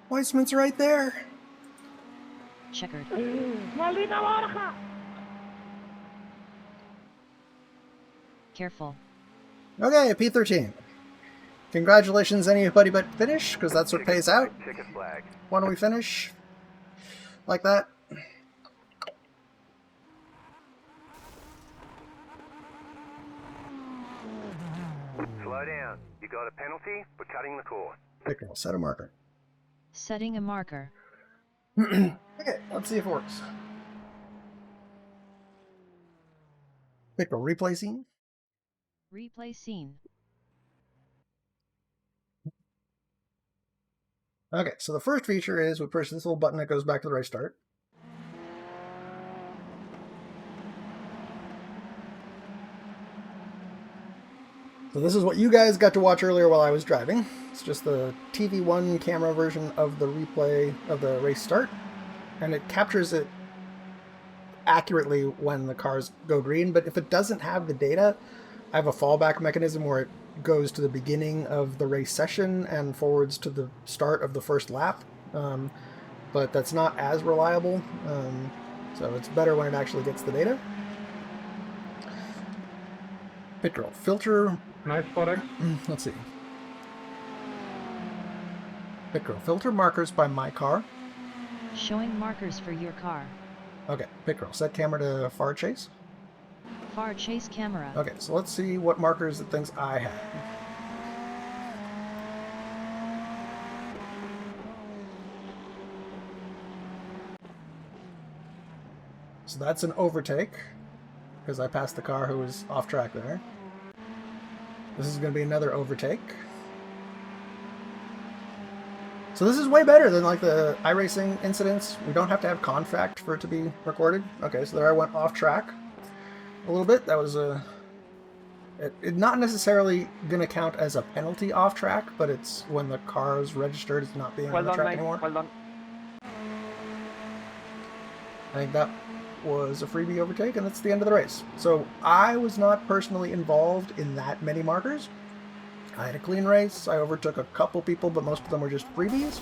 Weissman's right there. Checkered. Careful. Okay, P13. Congratulations, anybody but finish, because that's what pays out. Ticket flag. Why don't we finish? Like that. Slow down. You got a penalty for cutting the course. PitGirl, set a marker. Setting a marker. Okay, let's see if it works. PitGirl, replay scene. Replay scene. Okay, so the first feature is we push this little button that goes back to the race start. So this is what you guys got to watch earlier while I was driving. It's just the TV1 camera version of the replay of the race start. And it captures it accurately when the cars go green, but if it doesn't have the data, I have a fallback mechanism where it goes to the beginning of the race session and forwards to the start of the first lap. But that's not as reliable, so it's better when it actually gets the data. PitGirl, filter. Nice product. Let's see. PitGirl, filter markers by my car. Showing markers for your car. Okay, PitGirl, set camera to far chase. Far chase camera. Okay, so let's see what markers it thinks I have. So that's an overtake, because I passed the car who was off track there. This is going to be another overtake. So this is way better than like the iRacing incidents. We don't have to have contact for it to be recorded. Okay, so there I went off track a little bit. That was it not necessarily going to count as a penalty off track, but it's when the car is registered as not being on the track anymore. Well done. I think that was a freebie overtake, and that's the end of the race. So I was not personally involved in that many markers. I had a clean race. I overtook a couple people, but most of them were just freebies.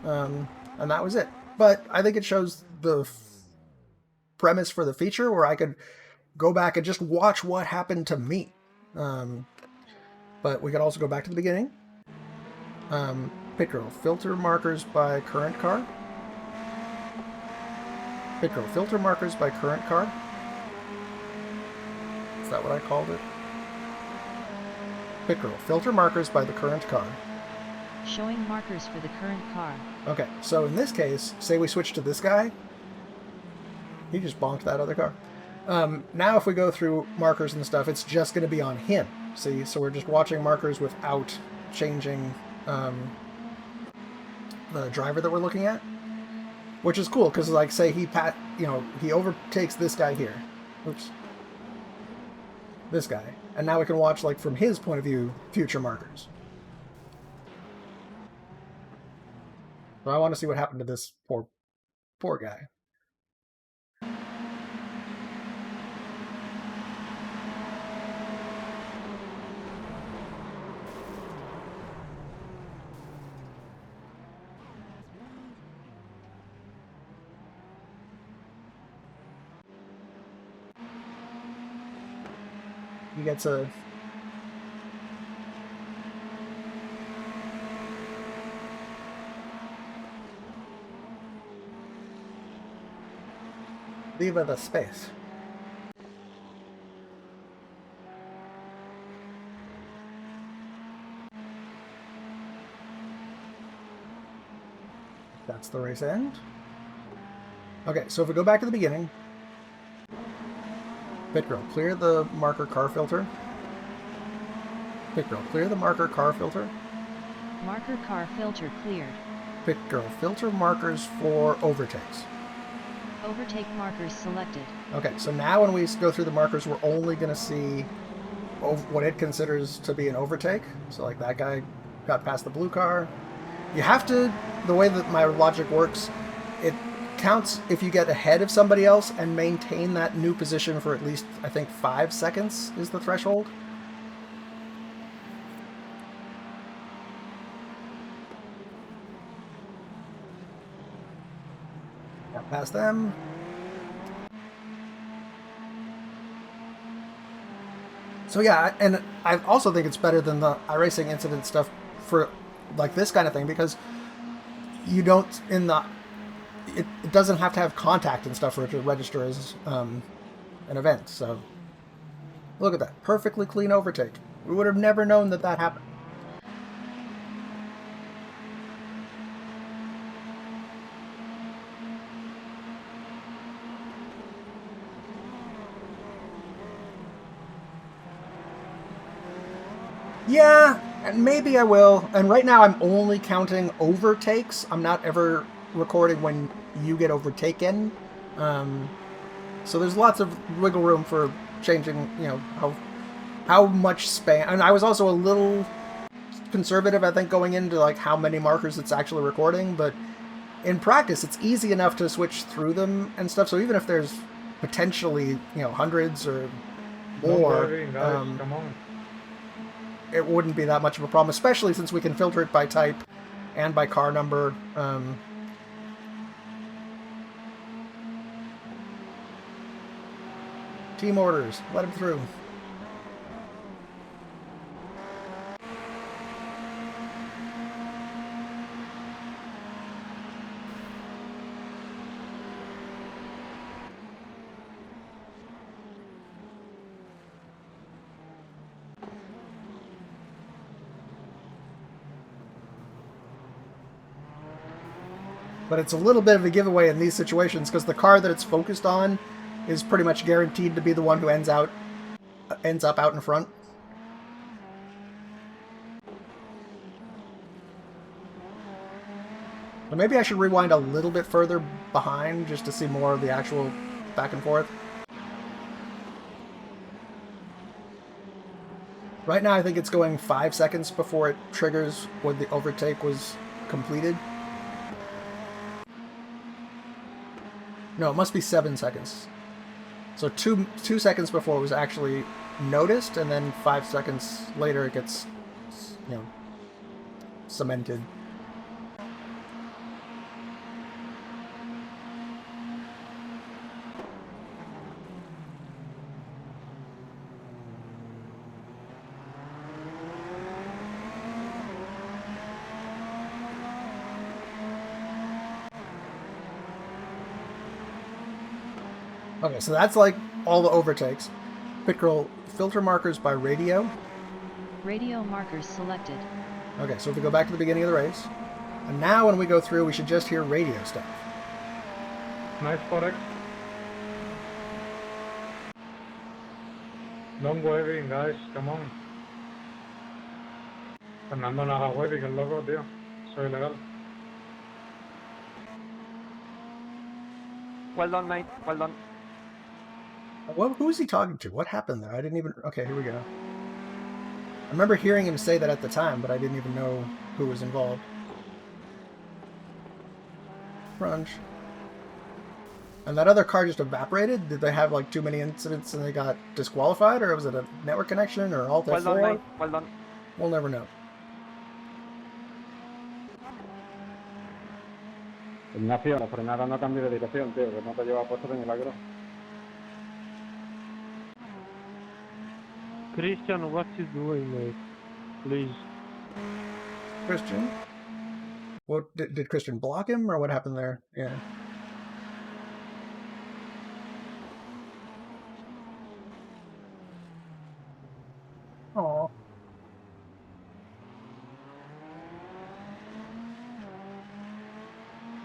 And that was it. But I think it shows the premise for the feature where I could go back and just watch what happened to me. But we could also go back to the beginning. PitGirl, filter markers by current car. PitGirl, filter markers by current car. Is that what I called it? PitGirl, filter markers by the current car. Showing markers for the current car. Okay, so in this case, say we switch to this guy. He just bonked that other car. Now if we go through markers and stuff, it's just going to be on him. See, so we're just watching markers without changing the driver that we're looking at. Which is cool, because like say he overtakes this guy here. Oops. This guy. And now we can watch, like, from his point of view, future markers. So I want to see what happened to this poor guy. He gets a... Leave the space. That's the race end. Okay, so if we go back to the beginning, PitGirl, clear the marker car filter. PitGirl, clear the marker car filter. Marker car filter cleared. PitGirl, filter markers for overtakes. Overtake markers selected. Okay, so now when we go through the markers, we're only going to see what it considers to be an overtake. So like that guy got past the blue car. You have to, the way that my logic works, it counts if you get ahead of somebody else and maintain that new position for at least, I think, 5 seconds is the threshold. Past them. So yeah, and I also think it's better than the iRacing incident stuff for like this kind of thing, because you don't it doesn't have to have contact and stuff for it to register as an event. So look at that, perfectly clean overtake. We would have never known that that happened. Yeah, and maybe I will. And right now I'm only counting overtakes. I'm not ever recording when you get overtaken. So there's lots of wiggle room for changing, how much span. And I was also a little conservative, I think, going into like how many markers it's actually recording. But in practice, it's easy enough to switch through them and stuff. So even if there's potentially, hundreds or more, come on. it wouldn't be that much of a problem, especially since we can filter it by type and by car number. Team orders, let him through. But it's a little bit of a giveaway in these situations because the car that it's focused on is pretty much guaranteed to be the one who ends up out in front. But maybe I should rewind a little bit further behind just to see more of the actual back and forth. Right now I think it's going 5 seconds before it triggers when the overtake was completed. No, it must be 7 seconds. So two seconds before it was actually noticed, and then 5 seconds later it gets, cemented. Okay, so that's like all the overtakes. PitGirl, filter markers by radio. Radio markers selected. Okay, so if we go back to the beginning of the race, and now when we go through, we should just hear radio stuff. Nice correct. Don't waving, guys, come on. Fernando no haga waving, el loco, tío. Soy ilegal. Well done, mate. Well done. Who is he talking to? What happened there? I didn't even... Okay, here we go. I remember hearing him say that at the time, but I didn't even know who was involved. Crunch. And that other car just evaporated? Did they have like too many incidents and they got disqualified? Or was it a network connection or Alt F4? Well done, mate. Well done. We'll never know. Ignacio, la frenada no cambia de dirección, tío, que no te lleva puesto de milagro. Christian, what you doing, mate? Please. Christian? What did Christian block him or what happened there? Yeah. Aww.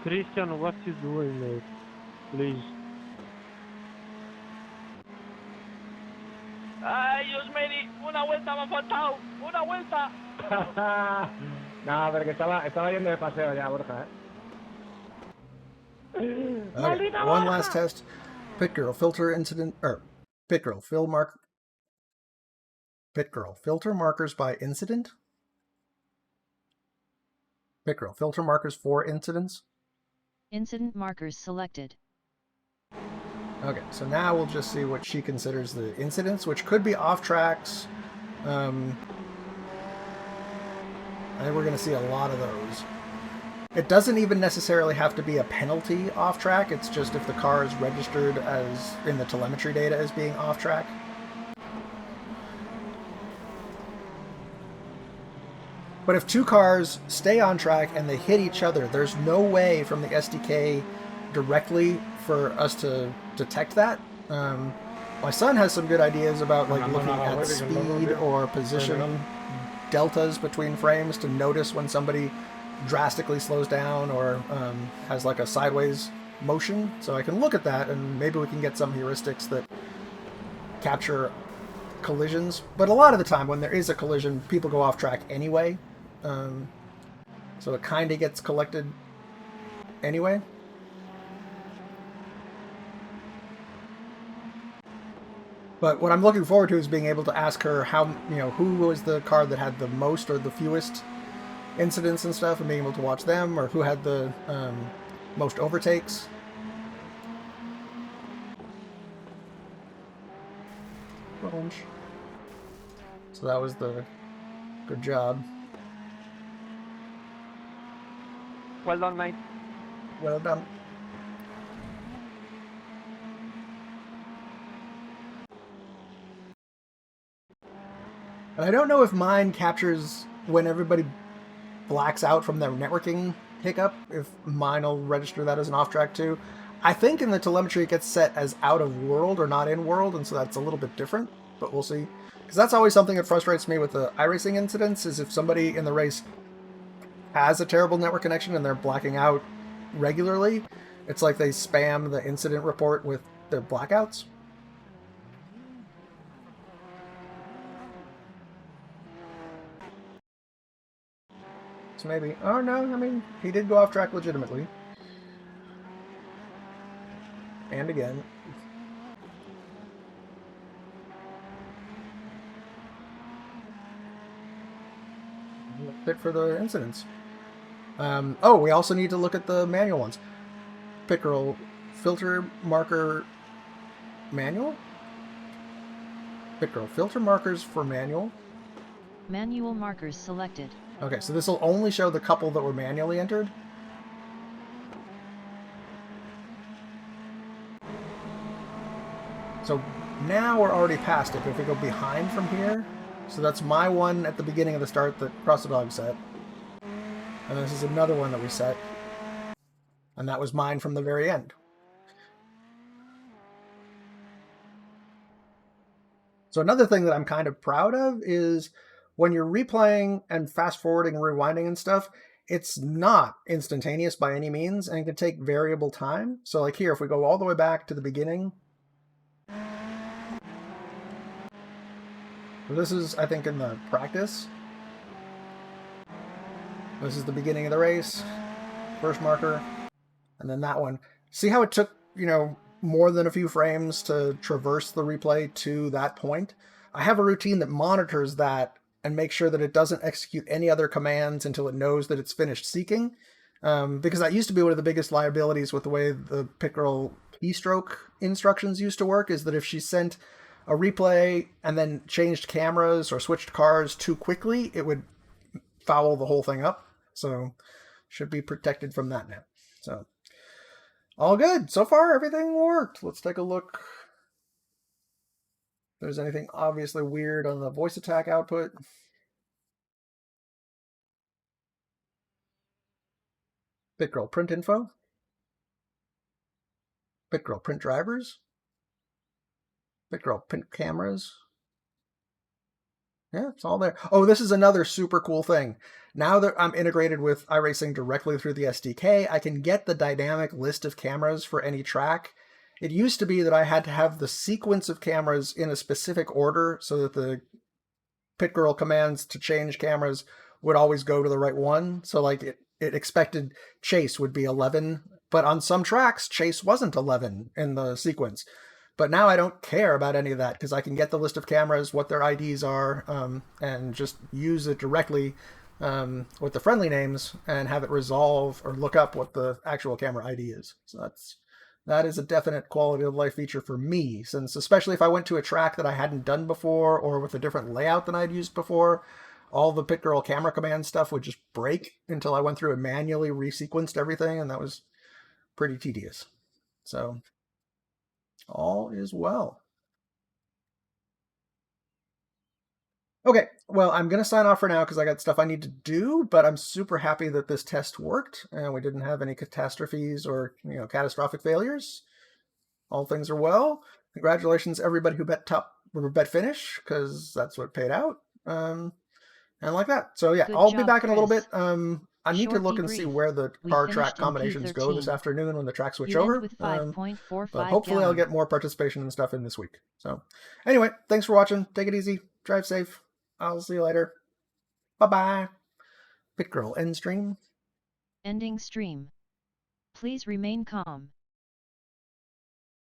Christian, what you doing, mate? Please. ¡Ay, Osmeri! ¡Una vuelta me ha faltado! ¡Una vuelta! No, pero que estaba yendo de paseo ya, Borja, Okay, one last test. PitGirl, filter incident... PitGirl, PitGirl, filter markers by incident? PitGirl, filter markers for incidents? Incident markers selected. Okay, so now we'll just see what she considers the incidents, which could be off tracks. I think we're going to see a lot of those. It doesn't even necessarily have to be a penalty off track. It's just if the car is registered as in the telemetry data as being off track. But if two cars stay on track and they hit each other, there's no way from the SDK directly for us to detect that. My son has some good ideas about like looking at speed or position deltas between frames to notice when somebody drastically slows down or has like a sideways motion. So I can look at that and maybe we can get some heuristics that capture collisions. But a lot of the time when there is a collision, people go off track anyway. So it kind of gets collected anyway. But what I'm looking forward to is being able to ask her how, who was the car that had the most or the fewest incidents and stuff, and being able to watch them, or who had the most overtakes. So that was the good job. Well done, mate. Well done. And I don't know if mine captures when everybody blacks out from their networking hiccup, if mine will register that as an off track too. I think in the telemetry it gets set as out of world or not in world, and so that's a little bit different, but we'll see. Because that's always something that frustrates me with the iRacing incidents, is if somebody in the race has a terrible network connection and they're blacking out regularly, it's like they spam the incident report with their blackouts. So maybe, oh no, I mean, he did go off track legitimately. And again. Fit for the incidents. Oh, we also need to look at the manual ones. PitGirl filter marker manual? PitGirl filter markers for manual. Manual markers selected. Okay, so this will only show the couple that were manually entered. So now we're already past it, but if we go behind from here, so that's my one at the beginning of the start that Cross the Dog set. And this is another one that we set. And that was mine from the very end. So another thing that I'm kind of proud of is when you're replaying and fast forwarding and rewinding and stuff, it's not instantaneous by any means, and it can take variable time. So like here, if we go all the way back to the beginning, so this is, I think, in the practice. This is the beginning of the race, first marker, and then that one. See how it took, more than a few frames to traverse the replay to that point? I have a routine that monitors that and makes sure that it doesn't execute any other commands until it knows that it's finished seeking. Because that used to be one of the biggest liabilities with the way the PitGirl keystroke instructions used to work, is that if she sent a replay and then changed cameras or switched cars too quickly, it would foul the whole thing up. So should be protected from that now. So all good. So far, everything worked. Let's take a look. If there's anything obviously weird on the voice attack output. PitGirl print info. PitGirl print drivers. PitGirl print cameras. Yeah, it's all there. Oh, this is another super cool thing. Now that I'm integrated with iRacing directly through the SDK, I can get the dynamic list of cameras for any track. It used to be that I had to have the sequence of cameras in a specific order so that the PitGirl commands to change cameras would always go to the right one. So like it expected chase would be 11, but on some tracks, chase wasn't 11 in the sequence. But now I don't care about any of that because I can get the list of cameras, what their IDs are, and just use it directly with the friendly names and have it resolve or look up what the actual camera ID is. So that is a definite quality of life feature for me, since especially if I went to a track that I hadn't done before or with a different layout than I'd used before, all the PitGirl camera command stuff would just break until I went through and manually resequenced everything, and that was pretty tedious. So all is well. Okay, well, I'm going to sign off for now because I got stuff I need to do, but I'm super happy that this test worked and we didn't have any catastrophes or, catastrophic failures. All things are well. Congratulations, everybody who bet finish, because that's what paid out. And like that. So yeah, Good I'll be job, back in a little Chris. bit. I need to Short look and see debrief. where the We car finished track in combinations go this P13. afternoon when the tracks switch You end over. with 5.45 But hopefully I'll gallon. get more participation and stuff in this week. So anyway, thanks for watching. Take it easy. Drive safe. I'll see you later. Bye-bye. PitGirl end stream. Ending stream. Please remain calm.